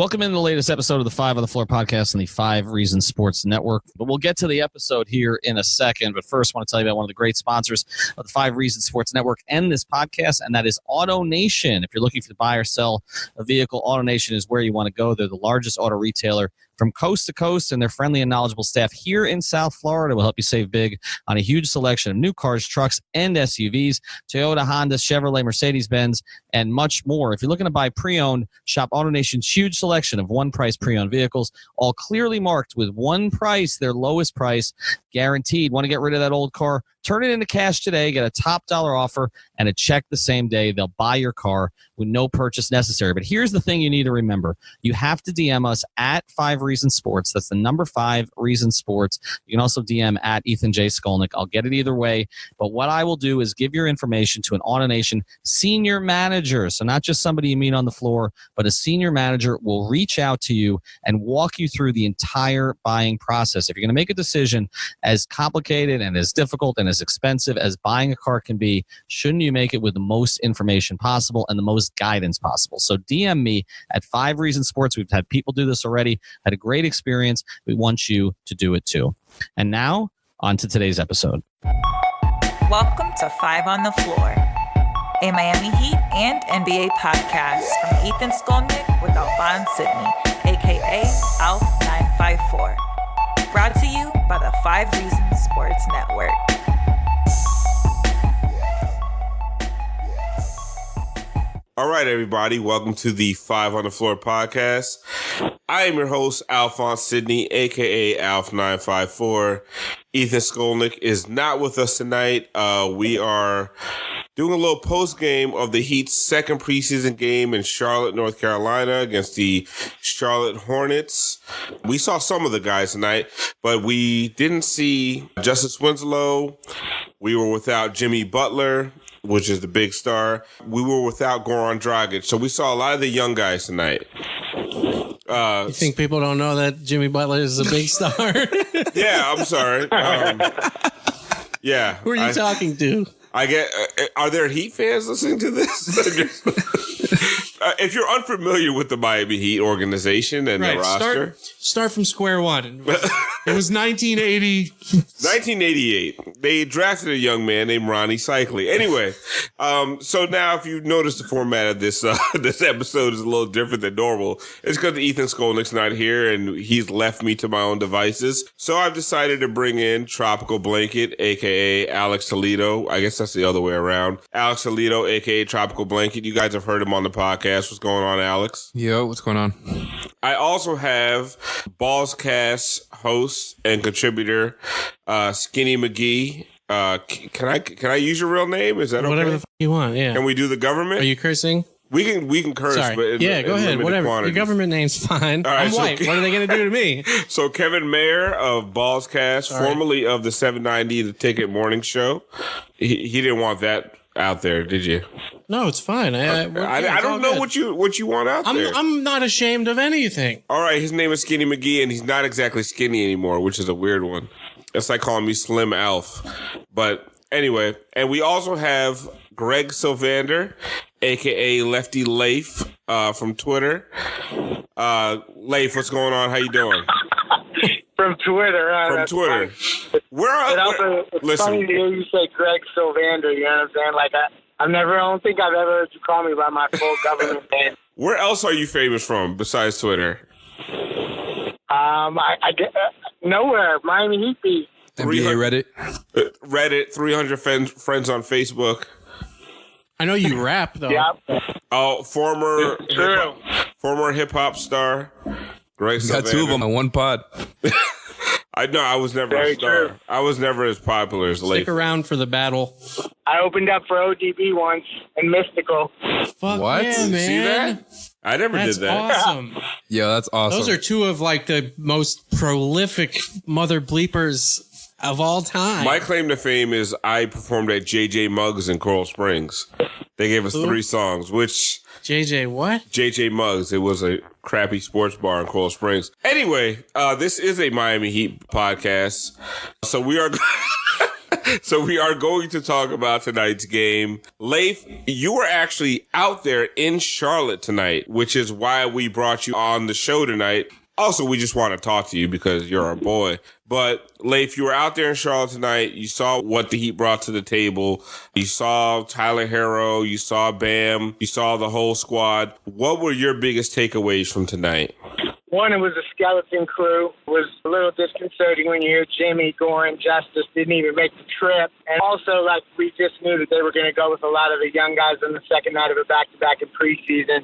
Welcome in the latest episode of the Five on the Floor podcast on the 5 Reasons Sports Network. But we'll get to the episode here in a second. But first, I want to tell you about one of the great sponsors of the 5 Reasons Sports Network and this podcast, and that is AutoNation. If you're looking to buy or sell a vehicle, AutoNation is where you want to go. They're the largest auto retailer from coast to coast, and their friendly and knowledgeable staff here in South Florida will help you save big on a huge selection of new cars, trucks, and SUVs, Toyota, Honda, Chevrolet, Mercedes-Benz, and much more. If you're looking to buy pre-owned, shop AutoNation's huge selection of one-price pre-owned vehicles, all clearly marked with one price, their lowest price, guaranteed. Want to get rid of that old car? Turn it into cash today, get a top dollar offer, and a check the same day. They'll buy your car with no purchase necessary. But here's the thing you need to remember. You have to DM us at 5 Reasons Sports. That's the number 5 Reasons Sports. You can also DM at Ethan J. Skolnick. I'll get it either way. But what I will do is give your information to an AutoNation senior manager. So not just somebody you meet on the floor, but a senior manager will reach out to you and walk you through the entire buying process. If you're going to make a decision as complicated and as difficult and as expensive as buying a car can be, shouldn't you make it with the most information possible and the most guidance possible? So DM me at 5 Reasons Sports. We've had people do this already, had a great experience. We want you to do it too. And now, on to today's episode. Welcome to 5 on the Floor, a Miami Heat and NBA podcast from Ethan Skolnick with Alphonse Sidney, a.k.a. Alf954. Brought to you by the 5 Reasons Sports Network. All right, everybody. Welcome to the 5 on the Floor podcast. I am your host, Alphonse Sidney, a.k.a. Alf954. Ethan Skolnick is not with us tonight. We are doing a little post-game of the Heat's second preseason game in Charlotte, North Carolina against the Charlotte Hornets. We saw some of the guys tonight, but we didn't see Justice Winslow. We were without Jimmy Butler, which is the big star. We were without Goran Dragic. So we saw a lot of the young guys tonight. You think people don't know that Jimmy Butler is a big star? Yeah, I'm sorry. Yeah. Who are you talking to? I get. Are there Heat fans listening to this? If you're unfamiliar with the Miami Heat organization and the roster, start from square one. It was 1980. 1988. They drafted a young man named Ronnie Cycli. Anyway, so now if you notice the format of this this episode is a little different than normal, it's because Ethan Skolnick's not here and he's left me to my own devices. So I've decided to bring in Tropical Blanket, a.k.a. Alex Toledo. I guess that's the other way around. Alex Toledo, a.k.a. Tropical Blanket. You guys have heard him on the podcast. What's going on, Alex? Yo, what's going on? I also have Ballscast host and contributor Skinny McGee. Can I use your real name? Is that okay? Whatever the fuck you want, yeah. Can we do the government? Are you cursing? We can curse, Sorry. but yeah, go ahead. Whatever. Quantities. Your government name's fine. All right, I'm white. What are they going to do to me? So Kevin Mayer of Ballscast, formerly of the 790 The Ticket Morning Show, he didn't want that out there, did you? No, it's fine. I don't know what you want out there. I'm not ashamed of anything. All right, his name is Skinny McGee, and he's not exactly skinny anymore, which is a weird one. It's like calling me Slim Alf. But anyway, and we also have Greg Sylander, a.k.a. Lefty Leif from Twitter. Leif, what's going on? How you doing? From Twitter. From Twitter. It's funny to hear you say Greg Sylander, you know what I'm saying? Like, I don't think I've ever heard you call me by my full government name. Where else are you famous from besides Twitter? I get nowhere. Miami Heat beat. NBA Reddit, 300 friends on Facebook. I know you rap, though. Yep. Oh, former hip hop star. Greg Got two of them on one pod. I know I was never a star. True. I was never as popular as Leif. Stick around for the battle. I opened up for ODB once and Mystical. Fuck what? Yeah, man. See that? I never did that. That's awesome. Yeah, that's awesome. Those are two of like the most prolific mother bleepers of all time. My claim to fame is I performed at JJ Muggs in Coral Springs. They gave us 3 songs, which... JJ what? JJ Muggs. It was a crappy sports bar in Coral Springs. Anyway, this is a Miami Heat podcast. So we are... So we are going to talk about tonight's game. Leif, you were actually out there in Charlotte tonight, which is why we brought you on the show tonight. Also, we just want to talk to you because you're our boy. But Leif, you were out there in Charlotte tonight. You saw what the Heat brought to the table. You saw Tyler Herro. You saw Bam. You saw the whole squad. What were your biggest takeaways from tonight? One, it was a skeleton crew. It was a little disconcerting when you hear Jimmy, Goran, Justice didn't even make the trip. And also, like, we just knew that they were going to go with a lot of the young guys on the second night of a back-to-back in preseason.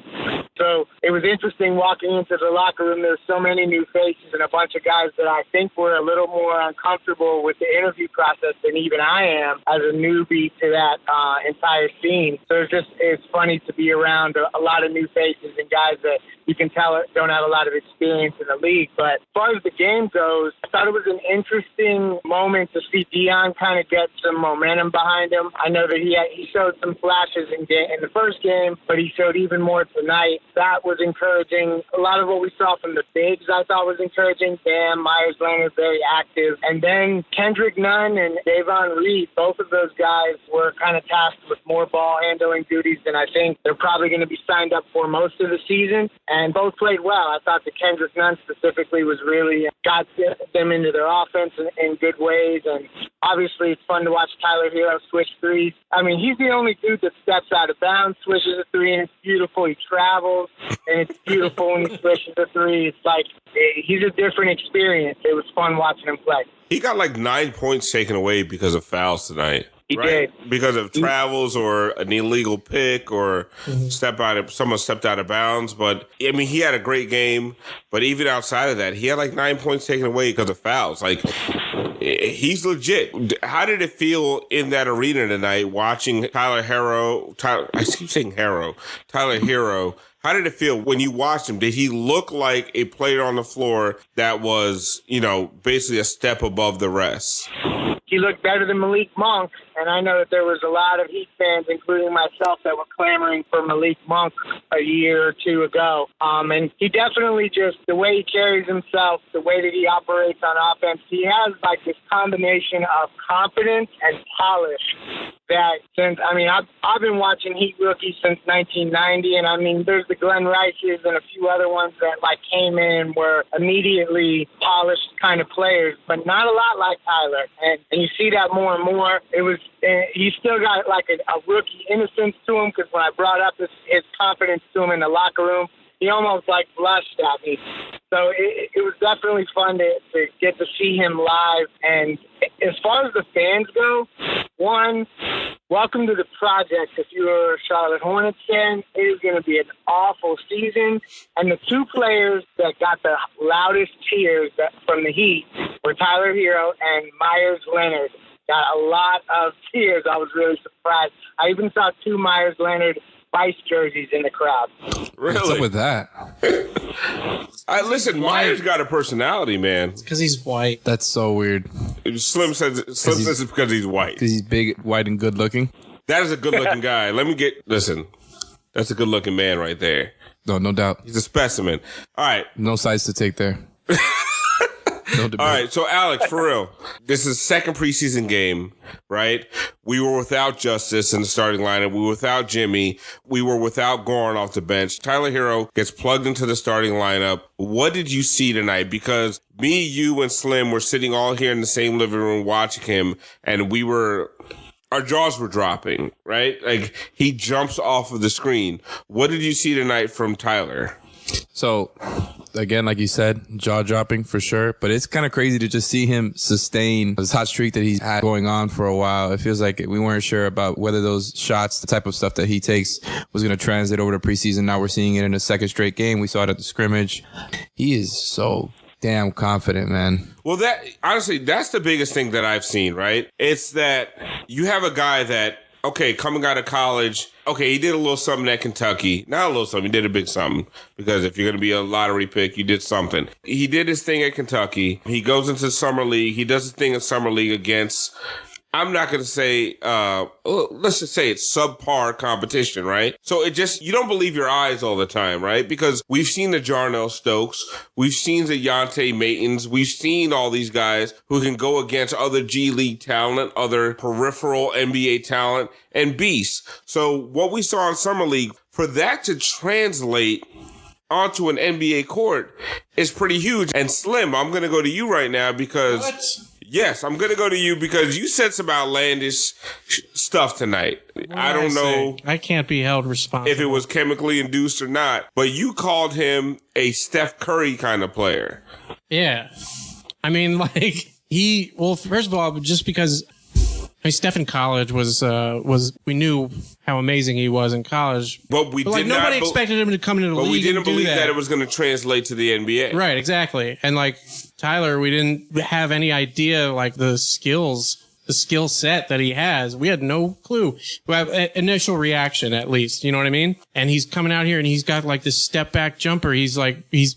So it was interesting walking into the locker room. There were so many new faces and a bunch of guys that I think were a little more uncomfortable with the interview process than even I am as a newbie to that entire scene. So it's funny to be around a lot of new faces and guys that you can tell don't have a lot of experience in the league. But as far as the game goes, I thought it was an interesting moment to see Dion kind of get some momentum behind him. I know that he showed some flashes in the first game, but he showed even more tonight. That was encouraging. A lot of what we saw from the bigs I thought was encouraging. Bam, Myers Leonard, very active. And then Kendrick Nunn and Davon Reed, both of those guys were kind of tasked with more ball handling duties than I think they're probably going to be signed up for most of the season. And both played well. I thought that Kendrick Nunn specifically was really got them into their offense in good ways. And obviously it's fun to watch Tyler Herro switch threes. I mean, he's the only dude that steps out of bounds, switches a three, and it's beautiful. He travels, and it's beautiful when he switches a three. It's like he's a different experience. It was fun watching him play. He got like 9 points taken away because of fouls tonight. He did. Because of travels or an illegal pick or someone stepped out of bounds. But, I mean, he had a great game. But even outside of that, he had like 9 points taken away because of fouls. Like, he's legit. How did it feel in that arena tonight watching Tyler Herro? I keep saying Herro. Tyler Herro. How did it feel when you watched him? Did he look like a player on the floor that was, basically a step above the rest? He looked better than Malik Monk, and I know that there was a lot of Heat fans, including myself, that were clamoring for Malik Monk a year or two ago. And he definitely just, the way he carries himself, the way that he operates on offense, he has like this combination of confidence and polish that I've been watching Heat rookies since 1990, and I mean, there's the Glenn Rices and a few other ones that like came in were immediately polished kind of players, but not a lot like Tyler. And you see that more and more. He still got like a rookie innocence to him, because when I brought up his confidence to him in the locker room, he almost like blushed at me. So it was definitely fun to get to see him live. And as far as the fans go, one, welcome to the project. If you're a Charlotte Hornets fan, it is going to be an awful season. And the two players that got the loudest cheers from the Heat were Tyler Herro and Myers Leonard. Got a lot of cheers. I was really surprised. I even saw 2 Myers Leonard Vice jerseys in the crowd. Really? What's up with that? Listen, Myers got a personality, man. Because he's white. That's so weird. Slim says it's because he's white. Because he's big, white, and good looking. That is a good looking guy. Listen, that's a good looking man right there. No doubt. He's a specimen. All right. No sides to take there. No debate. All right, so Alex, for real, this is second preseason game, right? We were without Justice in the starting lineup. We were without Jimmy. We were without Goran off the bench. Tyler Herro gets plugged into the starting lineup. What did you see tonight? Because me, you, and Slim were sitting all here in the same living room watching him, and our jaws were dropping, right? Like, he jumps off of the screen. What did you see tonight from Tyler? So, again, like you said, jaw-dropping for sure. But it's kind of crazy to just see him sustain this hot streak that he's had going on for a while. It feels like we weren't sure about whether those shots, the type of stuff that he takes, was going to translate over to preseason. Now we're seeing it in a second straight game. We saw it at the scrimmage. He is so damn confident, man. Well, honestly, that's the biggest thing that I've seen, right? It's that you have a guy that, okay, coming out of college, okay, he did a little something at Kentucky. Not a little something, he did a big something. Because if you're going to be a lottery pick, you did something. He did his thing at Kentucky. He goes into the Summer League. He does his thing in Summer League against, I'm not going to say, let's just say it's subpar competition, right? So you don't believe your eyes all the time, right? Because we've seen the Jarnell Stokes, we've seen the Yante Maytons, we've seen all these guys who can go against other G League talent, other peripheral NBA talent, and beasts. So what we saw in Summer League, for that to translate onto an NBA court is pretty huge. And Slim, I'm going to go to you right now because... What? Yes, I'm going to go to you because you said some outlandish stuff tonight. I don't know. I can't be held responsible. If it was chemically induced or not, but you called him a Steph Curry kind of player. Yeah. I mean, like, first of all, just because... Steph in college was we knew how amazing he was in college, but nobody expected him to come into the league. But we didn't believe that it was going to translate to the NBA. Right, exactly. And like Tyler, we didn't have any idea like the skill set that he has. We had no clue. We have initial reaction, at least. You know what I mean? And he's coming out here and he's got like this step back jumper. He's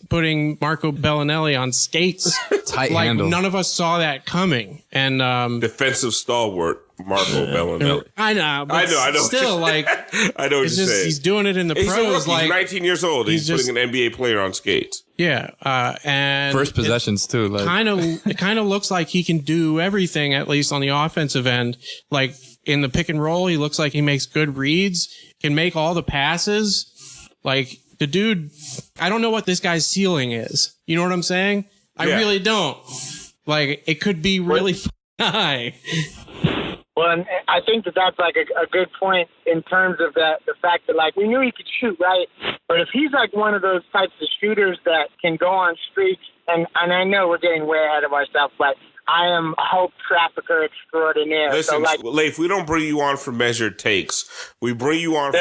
putting Marco Bellinelli on skates. Tight like handle. None of us saw that coming. And defensive stalwart Marco Bellinelli. I know. But I know. Still, like, I know what you're saying. He's doing it in the pros. He's 19 years old. He's putting an NBA player on skates. Yeah, and first possessions too. Like it kind of looks like he can do everything, at least on the offensive end. Like in the pick and roll, he looks like he makes good reads, can make all the passes. Like the dude, I don't know what this guy's ceiling is. You know what I'm saying? I really don't. Like it could be really high. Well, and I think that's like a good point in terms of the fact that, like, we knew he could shoot, right? But if he's like one of those types of shooters that can go on streaks, and I know we're getting way ahead of ourselves, but I am a hope trafficker extraordinaire. Listen, so, like, Leif, we don't bring you on for measured takes. We bring you on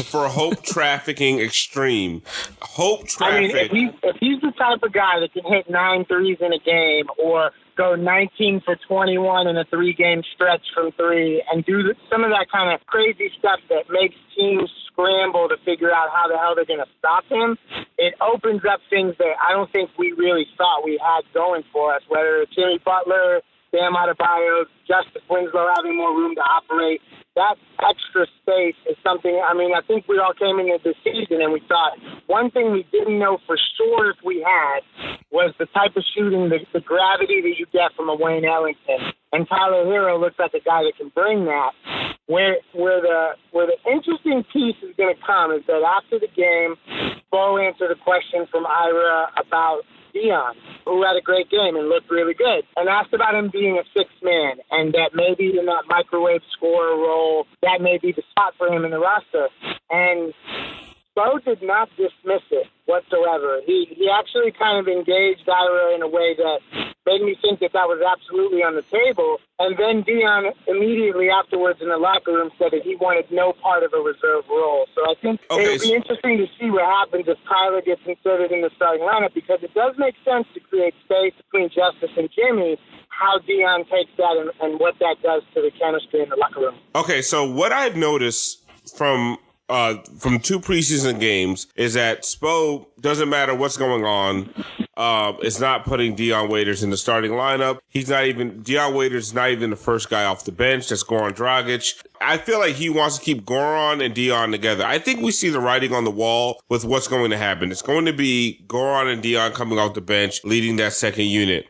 for hope trafficking extreme. Hope traffic. I mean, if he's the type of guy that can hit 9 threes in a game or go 19 for 21 in a 3-game stretch from 3 and do some of that kind of crazy stuff that makes teams scramble to figure out how the hell they're going to stop him, it opens up things that I don't think we really thought we had going for us, whether it's Jimmy Butler, Bam Adebayo, Justice Winslow having more room to operate. That extra space is something, I mean, I think we all came into this season and we thought one thing we didn't know for sure if we had was the type of shooting, the gravity that you get from a Wayne Ellington. And Tyler Hero looks like a guy that can bring that. Where the interesting piece is going to come is that after the game, Bo answered a question from Ira about Dion, who had a great game and looked really good, and asked about him being a sixth man, and that maybe in that microwave scorer role, that may be the spot for him in the roster. And Bo did not dismiss it whatsoever. He actually kind of engaged Ira in a way that made me think that was absolutely on the table. And then Dion immediately afterwards in the locker room said that he wanted no part of a reserve role. So I think it'll be interesting to see what happens if Tyler gets inserted in the starting lineup, because it does make sense to create space between Justice and Jimmy. How Dion takes that and what that does to the chemistry in the locker room. Okay, so what I've noticed from 2 preseason games is that Spo, doesn't matter what's going on, is not putting Dion Waiters in the starting lineup. Dion Waiters is not even the first guy off the bench. That's Goran Dragic. I feel like he wants to keep Goran and Dion together. I think we see the writing on the wall with what's going to happen. It's going to be Goran and Dion coming off the bench, leading that second unit.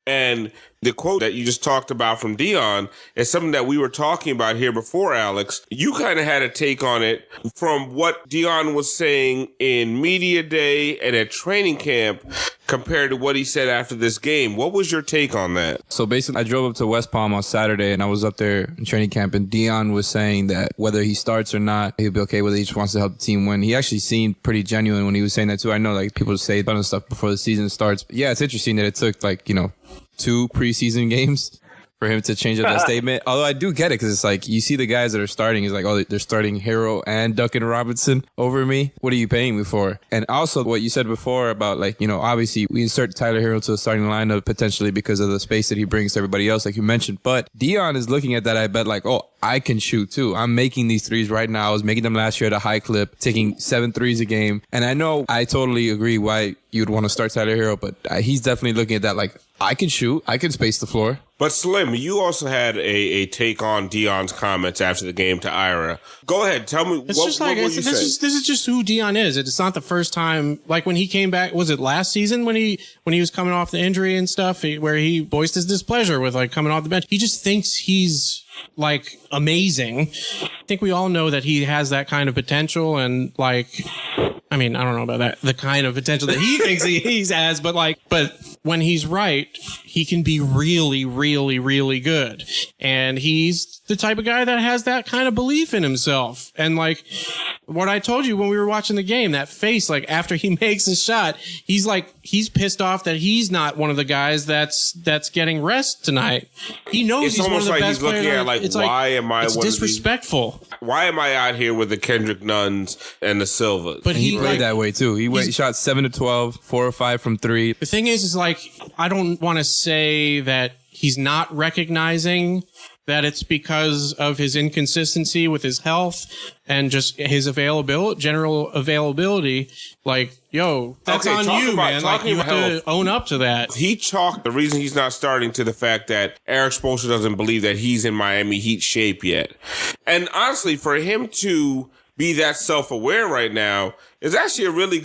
And the quote that you just talked about from Dion is something that we were talking about here before, Alex. You kind of had a take on it from what Dion was saying in media day and at training camp compared to what he said after this game. What was your take on that? So basically, I drove up to West Palm on Saturday, and I was up there in training camp, and Dion was saying that whether he starts or not, he'll be okay with it. He just wants to help the team win. He actually seemed pretty genuine when he was saying that, too. I know like people say a ton of stuff before the season starts. But yeah, it's interesting that it took 2 preseason games for him to change up that statement. Although I do get it, because it's like you see the guys that are starting, it's like, oh, they're starting Hero and Duncan Robinson over me. What are you paying me for? And also what you said before about obviously we insert Tyler Hero to the starting lineup potentially because of the space that he brings to everybody else, like you mentioned. But Dion is looking at that, I bet, like, oh, I can shoot too. I'm making these threes right now. I was making them last year at a high clip, taking 7 threes a game. And I know I totally agree why you'd want to start Tyler Hero, but he's definitely looking at that like, I can shoot. I can space the floor. But Slim, you also had a take on Dion's comments after the game to Ira. Go ahead, tell me it's what just like, will you say? This is just who Dion is. It's not the first time. Like when he came back, was it last season when he was coming off the injury and stuff, where he voiced his displeasure with like coming off the bench. He just thinks he's like amazing. I think we all know that he has that kind of potential, and like, I mean, I don't know about that, the kind of potential that he thinks he has, but when he's right, he can be really, really, really good. And he's the type of guy that has that kind of belief in himself. And like what I told you when we were watching the game, that face, like after he makes a shot, he's pissed off that he's not one of the guys that's getting rest tonight. He knows It's he's one of almost the like best he's looking players. at like, It's why am I it's one disrespectful. of these? Why am I out here with the Kendrick Nuns and the Silvas? But He played that way too. He shot 7 of 12, 4 or 5 from 3. The thing is like, I don't want to say that he's not recognizing that it's because of his inconsistency with his health and just his general availability. Like, yo, that's on you, man. Like, you have to own up to that. He chalked the reason he's not starting to the fact that Eric Spoelstra doesn't believe that he's in Miami Heat shape yet. And honestly, for him to be that self-aware right now is actually a really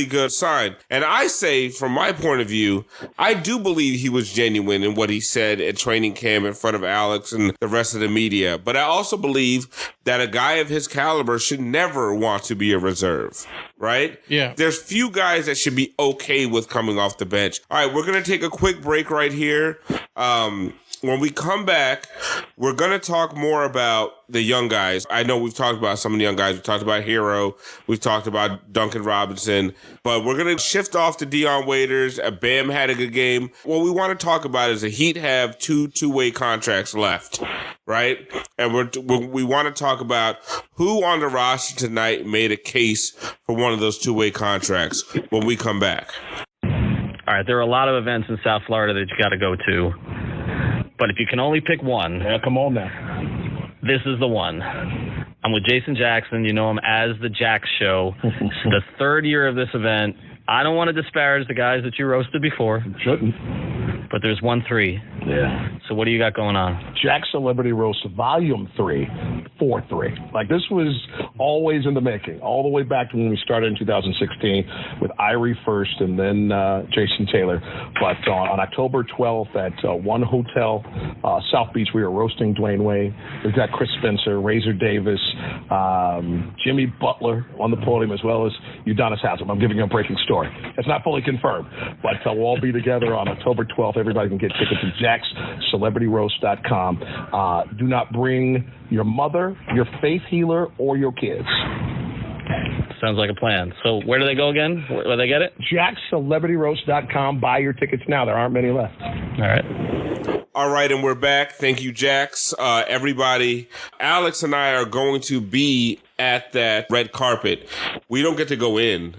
good sign. And I say, from my point of view, I do believe he was genuine in what he said at training camp in front of Alex and the rest of the media. But I also believe that a guy of his caliber should never want to be a reserve, right? Yeah. There's few guys that should be okay with coming off the bench. All right, we're going to take a quick break right here. When we come back, we're going to talk more about the young guys. I know we've talked about some of the young guys. We've talked about Hero. We've talked about Duncan Robinson. But we're going to shift off to Dion Waiters. Bam had a good game. What we want to talk about is the Heat have two-way contracts left, right? And we want to talk about who on the roster tonight made a case for one of those two-way contracts when we come back. All right, there are a lot of events in South Florida that you got to go to. But if you can only pick one, come on now. This is the one. I'm with Jason Jackson. You know him as the Jax Show. It's the third year of this event. I don't want to disparage the guys that you roasted before. Shouldn't. But there's 1-3. Yeah. So what do you got going on? Jack Celebrity Roast Volume 3, 4-3. Like, this was always in the making, all the way back to when we started in 2016 with Irie first and then Jason Taylor. But on October 12th at One Hotel, South Beach, we were roasting Dwayne Wade. We've got Chris Spencer, Razor Davis, Jimmy Butler on the podium, as well as Udonis Haslem. I'm giving you a breaking story. It's not fully confirmed, but we'll all be together on October 12th. Everybody can get tickets at jackscelebrityroast.com. Do not bring your mother, your faith healer, or your kids. Sounds like a plan. So where do they go again? Where do they get it? jackscelebrityroast.com. Buy your tickets now. There aren't many left. All right. All right, and we're back. Thank you, Jax. Everybody, Alex and I are going to be at that red carpet. We don't get to go in.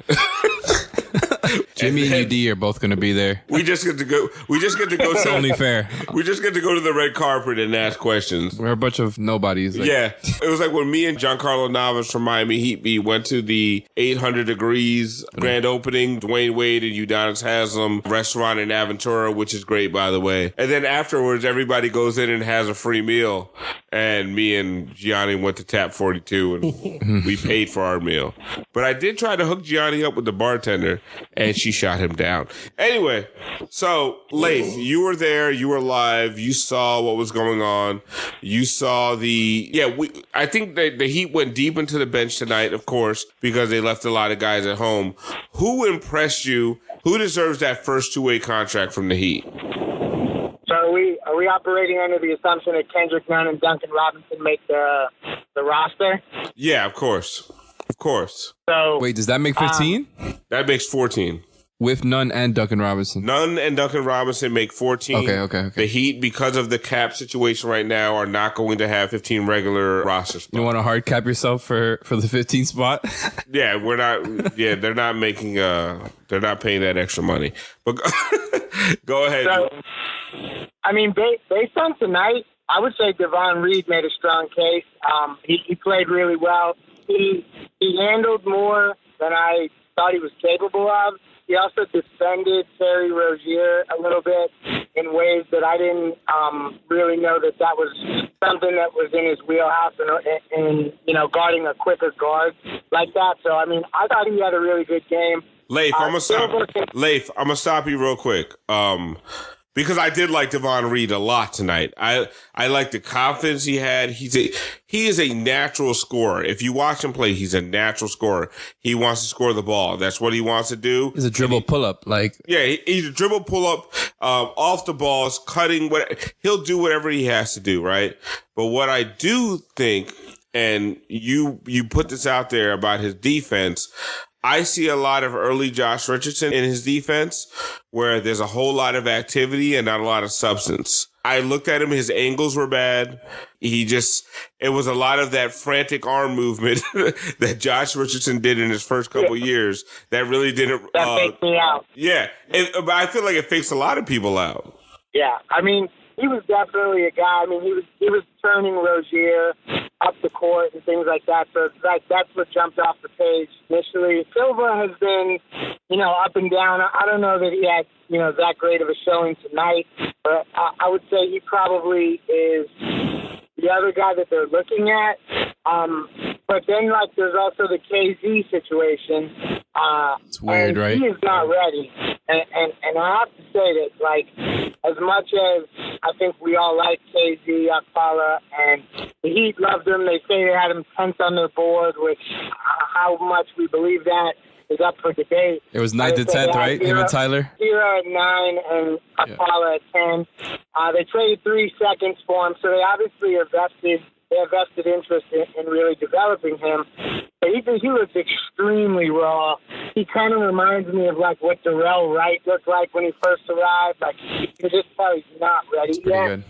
Jimmy and UD are both going to be there. We just get to go. It's only fair. We just get to go to the red carpet and ask questions. We're a bunch of nobodies. Yeah. It was like when me and Giancarlo Navas from Miami Heat Beat went to the 800 Degrees grand opening, Dwayne Wade and Udonis Haslem restaurant in Aventura, which is great, by the way. And then afterwards, everybody goes in and has a free meal. And me and Gianni went to Tap 42 and we paid for our meal. But I did try to hook Gianni up with the bartender and she shot him down. Anyway, so Leif, you were there, you were live, you saw what was going on. You saw I think that the Heat went deep into the bench tonight, of course, because they left a lot of guys at home. Who impressed you? Who deserves that first two-way contract from the Heat? So are we operating under the assumption that Kendrick Nunn and Duncan Robinson make the roster? Yeah, of course. Of course. So Wait, does that make 15? That makes 14. With Nunn and Duncan Robinson. Nunn and Duncan Robinson make 14. Okay. The Heat, because of the cap situation right now, are not going to have 15 regular roster spots. You want to hard cap yourself for the 15th spot? Yeah, we're not. Yeah, they're not making. They're not paying that extra money. But go ahead. So, I mean, based on tonight, I would say Devon Reed made a strong case. He played really well. He handled more than I thought he was capable of. he also defended Terry Rozier a little bit in ways that I didn't really know that was something that was in his wheelhouse and guarding a quicker guard like that. So, I mean, I thought he had a really good game. Leif, I'm gonna stop you real quick. Because I did like Devon Reed a lot tonight. I like the confidence he had. He is a natural scorer. If you watch him play, he's a natural scorer. He wants to score the ball. That's what he wants to do. He's a dribble pull-up. He's a dribble pull-up, off the balls, cutting. He'll do whatever he has to do, right? But what I do think, and you put this out there about his defense, I see a lot of early Josh Richardson in his defense where there's a whole lot of activity and not a lot of substance. I looked at him. His angles were bad. It was a lot of that frantic arm movement that Josh Richardson did in his first couple years that really didn't. That faked me out. Yeah. But I feel like it fakes a lot of people out. Yeah. I mean, he was definitely a guy. I mean, he was turning Rozier up the court and things like that. So that's what jumped off the page initially. Silva has been, up and down. I don't know that he had, that great of a showing tonight, but I would say he probably is the other guy that they're looking at. But then, there's also the KZ situation. It's weird, right? He is not ready. And I have to say that, as much as I think we all like KZ, Akpala, and the Heat loved him, they say they had him 10th on their board, which how much we believe that is up for debate. It was 9th to 10th, right? Him and Tyler? Hira at 9 and Akpala at 10. They traded 3 seconds for him, so they obviously have vested interest in really developing him. But he looks extremely raw. He kind of reminds me of what Darrell Wright looked like when he first arrived. You can just tell he's not ready yet. Good.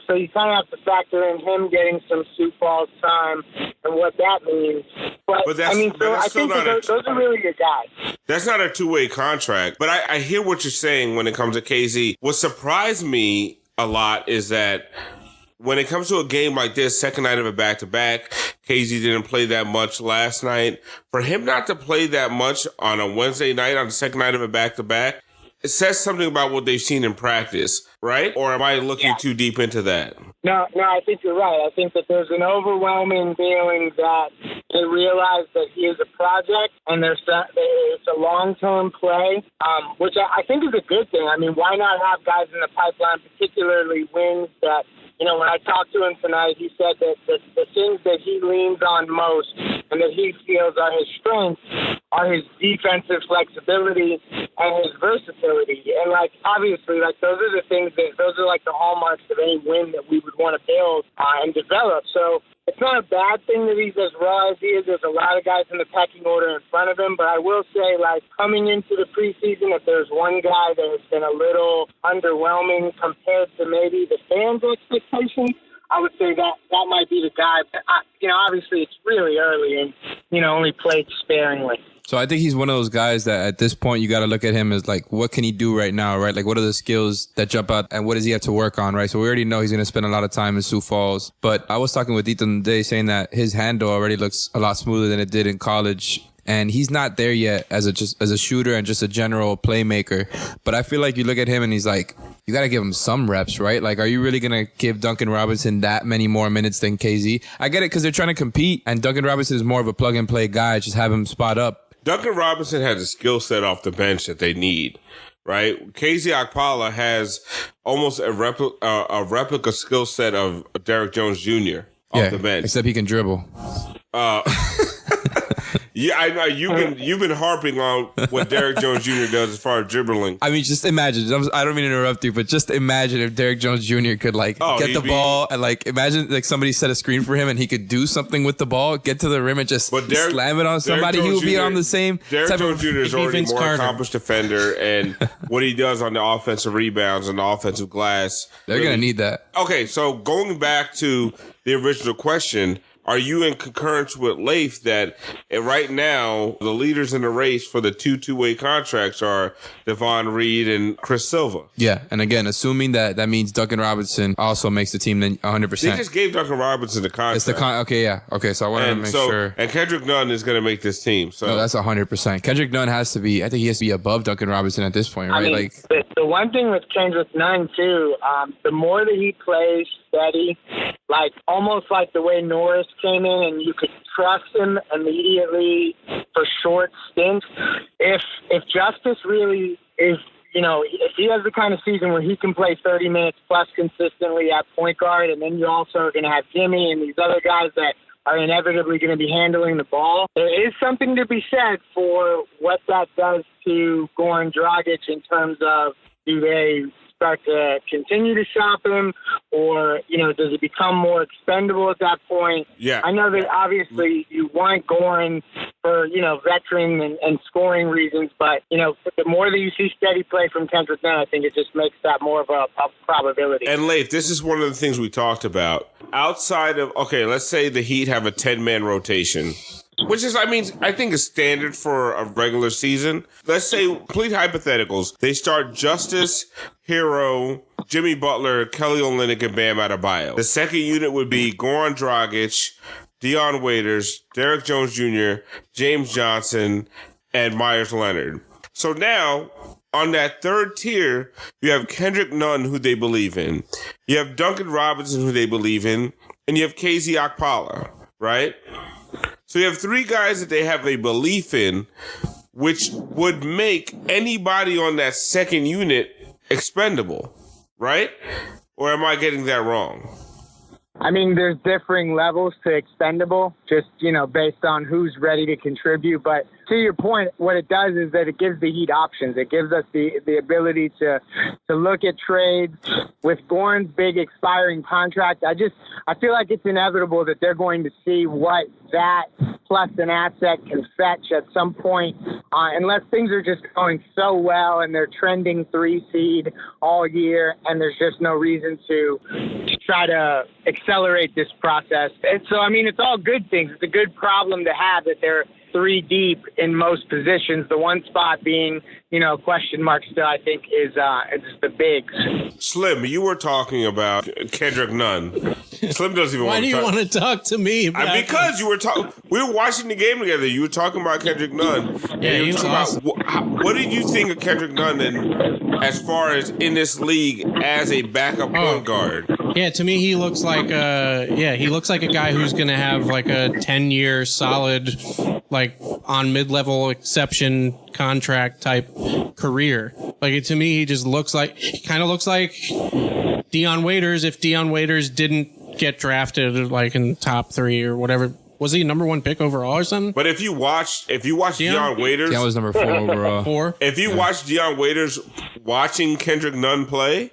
So you kind of have to factor in him getting some Sioux Falls time and what that means. But I think those are really good guys. That's not a two-way contract. But I hear what you're saying when it comes to KZ. What surprised me a lot is that when it comes to a game like this, second night of a back-to-back, KZ didn't play that much last night. For him not to play that much on a Wednesday night, on the second night of a back-to-back, it says something about what they've seen in practice, right? Or am I looking too deep into that? No, I think you're right. I think that there's an overwhelming feeling that they realize that he is a project and it's a long-term play, which I think is a good thing. I mean, why not have guys in the pipeline, particularly wings that, when I talked to him tonight, he said that the things that he leans on most and that he feels are his strengths are his defensive flexibility and his versatility. And, obviously, those are the things those are the hallmarks of any win that we would want to build and develop. So it's not a bad thing that he's as raw as he is. There's a lot of guys in the pecking order in front of him. But I will say, coming into the preseason, if there's one guy that has been a little underwhelming compared to maybe the fans' expectations, I would say that might be the guy. But, obviously it's really early and, only played sparingly. So I think he's one of those guys that at this point you got to look at him as what can he do right now, right? What are the skills that jump out and what does he have to work on, right? So we already know he's going to spend a lot of time in Sioux Falls. But I was talking with Ethan today saying that his handle already looks a lot smoother than it did in college. And he's not there yet as a shooter and just a general playmaker. But I feel like you look at him and he's you got to give him some reps, right? Are you really going to give Duncan Robinson that many more minutes than KZ? I get it because they're trying to compete and Duncan Robinson is more of a plug and play guy. Just have him spot up. Duncan Robinson has a skill set off the bench that they need, right? KZ Akpala has almost a replica skill set of Derrick Jones Jr. off the bench. Except he can dribble. Yeah, I know you've been harping on what Derrick Jones Jr. does as far as dribbling. I mean, just imagine. I don't mean to interrupt you, but just imagine if Derrick Jones Jr. could get the ball and imagine somebody set a screen for him and he could do something with the ball, get to the rim and just slam it on somebody. He would be on the same. Derrick Jones Jr. is already more accomplished defender, and what he does on the offensive rebounds and the offensive glass, they're gonna need that. Okay, so going back to the original question. are you in concurrence with Leif that right now the leaders in the race for the two-way contracts are Devon Reed and Chris Silva? Yeah, and again, assuming that means Duncan Robinson also makes the team, then 100%. They just gave Duncan Robinson the contract. It's the okay, yeah. Okay, so I wanted to make sure. And Kendrick Nunn is going to make this team. So no, that's 100%. Kendrick Nunn has to be, I think he has to be above Duncan Robinson at this point, right? I mean, the one thing with Kendrick Nunn, too, the more that he plays steady, like almost like the way Norris came in and you could trust him immediately for short stints. If Justice really is, if he has the kind of season where he can play 30 minutes plus consistently at point guard, and then you also are going to have Jimmy and these other guys that are inevitably going to be handling the ball, there is something to be said for what that does to Goran Dragic in terms of, do they start to continue to shop him, or, does it become more expendable at that point? Yeah. I know that obviously you want Goran for, veteran and scoring reasons, but, the more that you see steady play from Kendrick Nunn, I think it just makes that more of a probability. And Leif, this is one of the things we talked about. Outside of, let's say the Heat have a 10-man rotation, which is, I think is standard for a regular season. Let's say, complete hypotheticals. They start Justice, Hero, Jimmy Butler, Kelly Olynyk, and Bam Adebayo. The second unit would be Goran Dragic, Dion Waiters, Derek Jones Jr., James Johnson, and Myers Leonard. So now, on that third tier, you have Kendrick Nunn, who they believe in. You have Duncan Robinson, who they believe in. And you have KZ Okpala, right? So you have three guys that they have a belief in, which would make anybody on that second unit expendable, right? Or am I getting that wrong? I mean, there's differing levels to expendable, just, based on who's ready to contribute. But to your point, what it does is that it gives the Heat options. It gives us the ability to look at trades. With Goran's big expiring contract, I feel like it's inevitable that they're going to see what that plus an asset can fetch at some point, unless things are just going so well and they're trending 3 seed all year and there's just no reason to try to accelerate this process. And so, it's all good things. It's a good problem to have that they're 3 deep in most positions. The one spot being, question mark still, I think, is the bigs. Slim, you were talking about Kendrick Nunn. Slim doesn't even Why want to do you want to talk to me? Because you were talking. We were watching the game together. You were talking about Kendrick Nunn. Yeah, he was awesome. What did you think of Kendrick Nunn as far as in this league as a backup point guard? Yeah, to me, he looks like a guy who's going to have like a 10-year solid, like on mid-level exception contract type career. Like, to me, he kind of looks like Dion Waiters if Dion Waiters didn't get drafted like in top 3 or whatever. Was he number 1 pick overall or something? But if you watch Dion Waiters, Dion was number 4 overall. 4. If you watch Dion Waiters watching Kendrick Nunn play,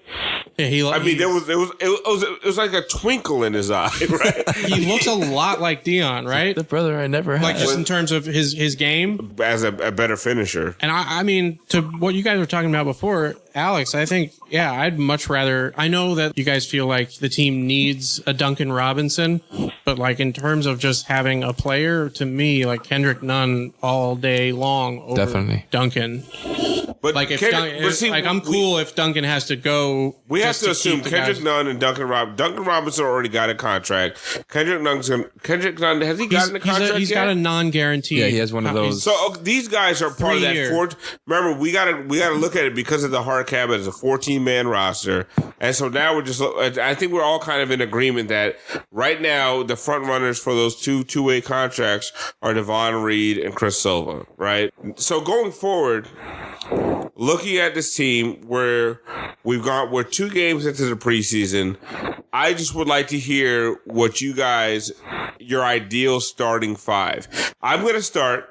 yeah, there was like a twinkle in his eye, right? He looks a lot like Dion, right? The brother I never had. Like just in terms of his game as a better finisher. And I mean, to what you guys were talking about before, Alex, I think, I'd much rather. I know that you guys feel like the team needs a Duncan Robinson, but like in terms of just having a player, to me, like Kendrick Nunn all day long over Definitely. Duncan. But like I'm cool if Duncan has to go. We have to assume Kendrick Nunn and Duncan Robinson already got a contract. Kendrick Nunn has he gotten a contract? He's got a non-guaranteed. Yeah, he has one of those. So these guys are part of that. Remember, we gotta look at it because of the hard cap. It's a 14-man roster, and so now I think we're all kind of in agreement that right now the front runners for those two-way contracts are Devon Reed and Chris Silva, right? So going forward, looking at this team where we're 2 games into the preseason, I just would like to hear what your ideal starting 5. I'm going to start.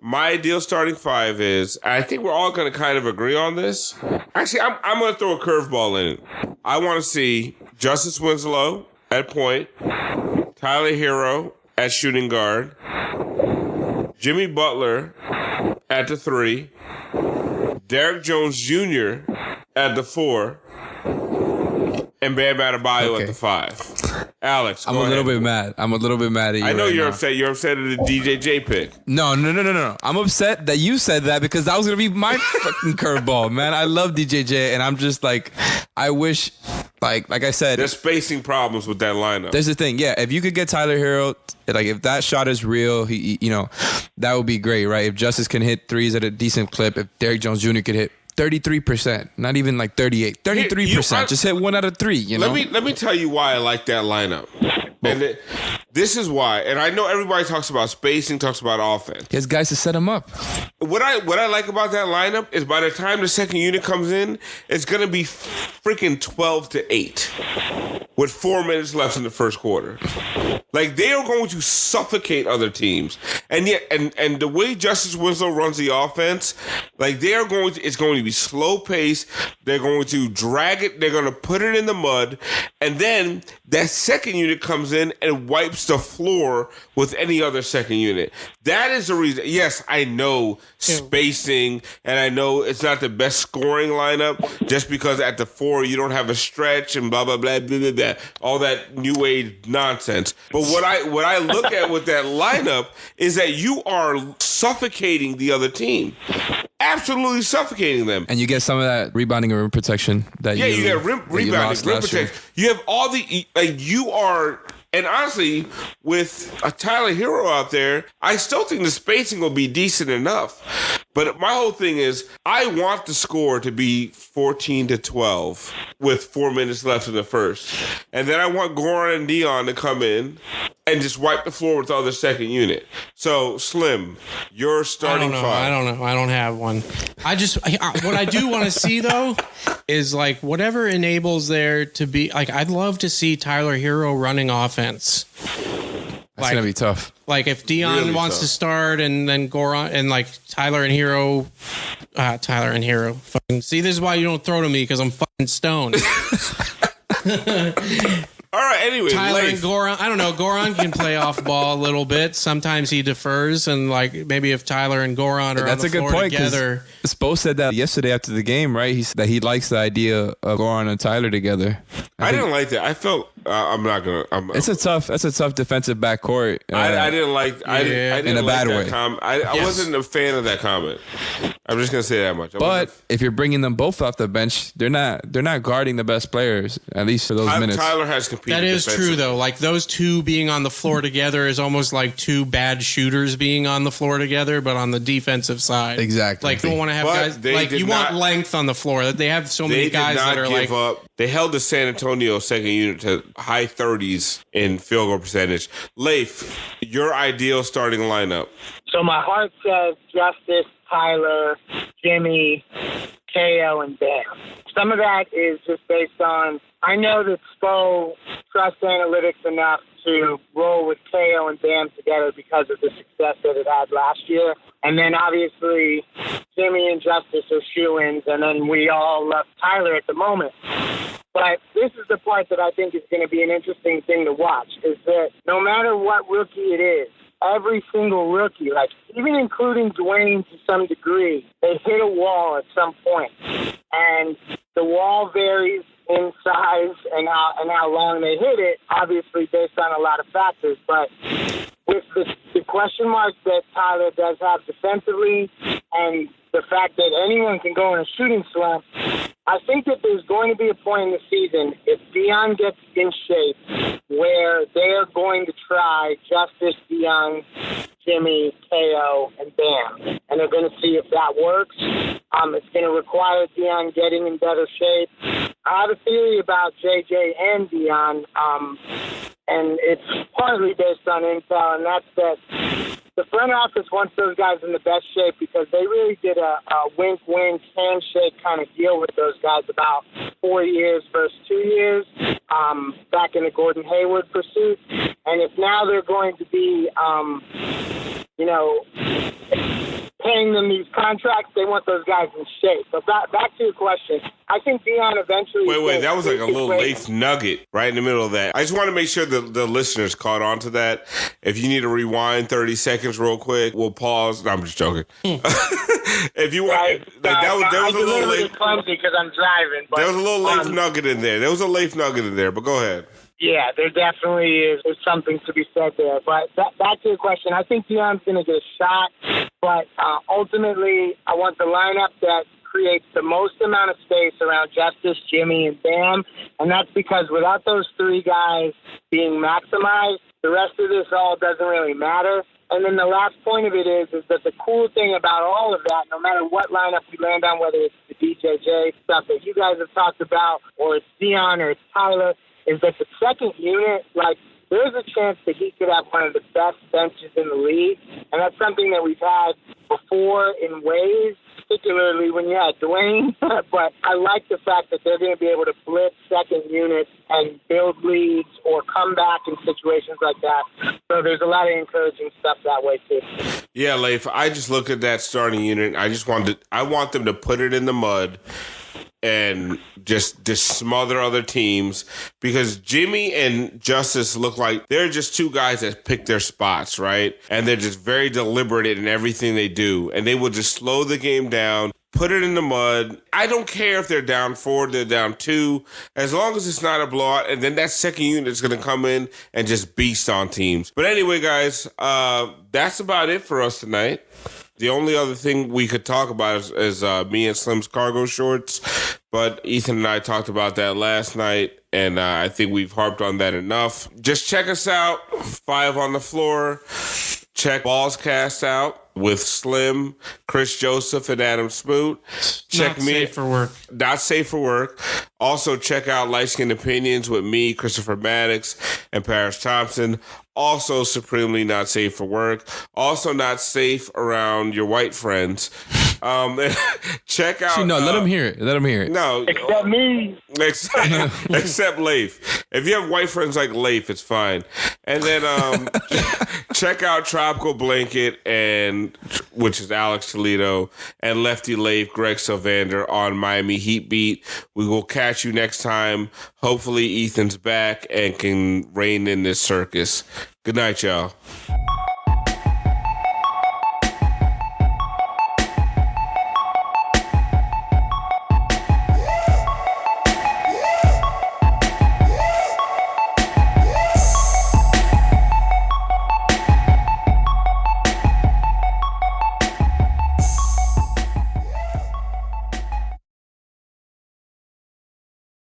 My ideal starting 5 is, I think we're all going to kind of agree on this. Actually, I'm going to throw a curveball in it. I want to see Justice Winslow at point, Tyler Hero at shooting guard, Jimmy Butler at the 3, Derek Jones Jr. at the 4, and Bam Adebayo at the 5. Alex, I'm a little bit mad. I'm a little bit mad at you. I know right you're now. upset. You're upset at the DJJ pick. No. I'm upset that you said that because that was gonna be my fucking curveball, man. I love DJJ, and I'm just like, I wish, like I said, There's spacing problems with that lineup. there's the thing. Yeah, if you could get Tyler Hero, like if that shot is real, he that would be great, right? If Justice can hit threes at a decent clip, if Derrick Jones Jr. could hit 33%, not even like 38, 33%. Just hit 1 out of 3, you know? Let me tell you why I like that lineup. And this is why. And I know everybody talks about spacing, talks about offense. He has guys to set him up. What I like about that lineup is by the time the second unit comes in, it's going to be freaking 12-8 with 4 minutes left in the first quarter. Like, they are going to suffocate other teams. And yet, and the way Justice Winslow runs the offense, like, it's going to be slow pace. They're going to drag it. They're going to put it in the mud. And then that second unit comes in and wipes the floor with any other second unit. That is the reason. Yes, I know spacing, and I know it's not the best scoring lineup just because at the 4 you don't have a stretch and blah, blah, blah, blah, blah, blah, all that new age nonsense. But what I look at with that lineup is that you are suffocating the other team. Absolutely suffocating them. And you get some of that rebounding and rim protection that you get rebounding, rim protection. You have all the, like, you are, and honestly, with a Tyler Hero out there, I still think the spacing will be decent enough. But my whole thing is, I want the score to be 14-12 with 4 minutes left in the first. And then I want Goran and Dion to come in and just wipe the floor with the other second unit. So, Slim, your starting five. I don't know. I don't have one. What I do want to see, though, is like whatever enables there to be, like, I'd love to see Tyler Hero running offense. That's going to be tough. Like if Dion really wants to start and then Goran and like Tyler and Hero. Fucking, see, this is why you don't throw to me because I'm fucking stoned. All right, anyway, Tyler Leif. and Goran, I don't know. Goran can play off ball a little bit. Sometimes he defers, and like maybe if Tyler and Goran are on the floor together. Spo said that yesterday after the game, right? He said that he likes the idea of Goran and Tyler together. I didn't like that. I felt I'm not gonna. That's a tough defensive backcourt. I didn't like. I didn't in a like bad that way. I wasn't a fan of that comment. I'm just gonna say that much. But if you're bringing them both off the bench, they're not guarding the best players, at least for those minutes. Tyler has competed. That is true, though. Like those two being on the floor together is almost like two bad shooters being on the floor together, but on the defensive side. Exactly. Like you don't want to have guys. Like you want length on the floor. They have so many guys that are like. They held the San Antonio second unit to high 30s in field goal percentage. Leif, your ideal starting lineup. So my heart says Justice, Tyler, Jimmy, KO, and Bam. Some of that is just based on, I know that Spo trusts analytics enough to roll with KO and Bam together because of the success that it had last year. And then obviously Jimmy and Justice are shoo-ins, and then we all love Tyler at the moment. But this is the part that I think is going to be an interesting thing to watch, is that no matter what rookie it is, every single rookie, like even including Dwayne to some degree, they hit a wall at some point. And the wall varies in size and how long they hit it, obviously based on a lot of factors. But with the question marks that Tyler does have defensively and the fact that anyone can go in a shooting slump, I think that there's going to be a point in the season, if Dion gets in shape, where they're going to try Justice, Dion, Jimmy, KO, and Bam. And they're going to see if that works. It's going to require Dion getting in better shape. I have a theory about JJ and Dion, and it's partly based on intel, and that's that the front office wants those guys in the best shape because they really did a wink-wink, handshake kind of deal with those guys about 4 years versus 2 years back in the Gordon Hayward pursuit. And if now they're going to be, paying them these contracts, they want those guys in shape. So back to your question, I think Dion eventually... Wait, that was like a little Leif nugget right in the middle of that. I just want to make sure that the listeners caught on to that. If you need to rewind 30 seconds real quick, we'll pause. No, I'm just joking. If you want... There was a little Leif... clumsy because I'm driving. But, there was a little Leif nugget in there. But go ahead. Yeah, there definitely is something to be said there. But back to your question, I think Dion's going to get a shot. But ultimately, I want the lineup that creates the most amount of space around Justice, Jimmy, and Bam. And that's because without those three guys being maximized, the rest of this all doesn't really matter. And then the last point of it is that the cool thing about all of that, no matter what lineup we land on, whether it's the DJJ stuff that you guys have talked about, or it's Dion, or it's Tyler, is that the second unit, like, there's a chance that he could have one of the best benches in the league. And that's something that we've had before in ways, particularly when you had Dwayne. But I like the fact that they're going to be able to blitz second units and build leads or come back in situations like that. So there's a lot of encouraging stuff that way, too. Yeah, Leif, I just look at that starting unit. I want them to put it in the mud and just smother other teams, because Jimmy and Justice look like they're just two guys that pick their spots, right? And they're just very deliberate in everything they do. And they will just slow the game down, put it in the mud. I don't care if they're down 4, they're down 2, as long as it's not a blowout. And then that second unit is going to come in and just beast on teams. But anyway, guys, that's about it for us tonight. The only other thing we could talk about is me and Slim's cargo shorts. But Ethan and I talked about that last night, and I think we've harped on that enough. Just check us out, 5 on the Floor. Check Balls Cast out with Slim, Chris Joseph, and Adam Smoot. Check Not safe for work. Not safe for work. Also, check out Light Skin Opinions with me, Christopher Maddox, and Paris Thompson. Also, supremely not safe for work. Also, not safe around your white friends. Check out. No, let him hear it. Let him hear it. No, Except me. Except Leif. If you have white friends like Leif, it's fine. And then check out Tropical Blanket, which is Alex Toledo, and Lefty Leif, Greg Sylvander on Miami Heat Beat. We will catch you next time. Hopefully Ethan's back and can rein in this circus. Good night, y'all.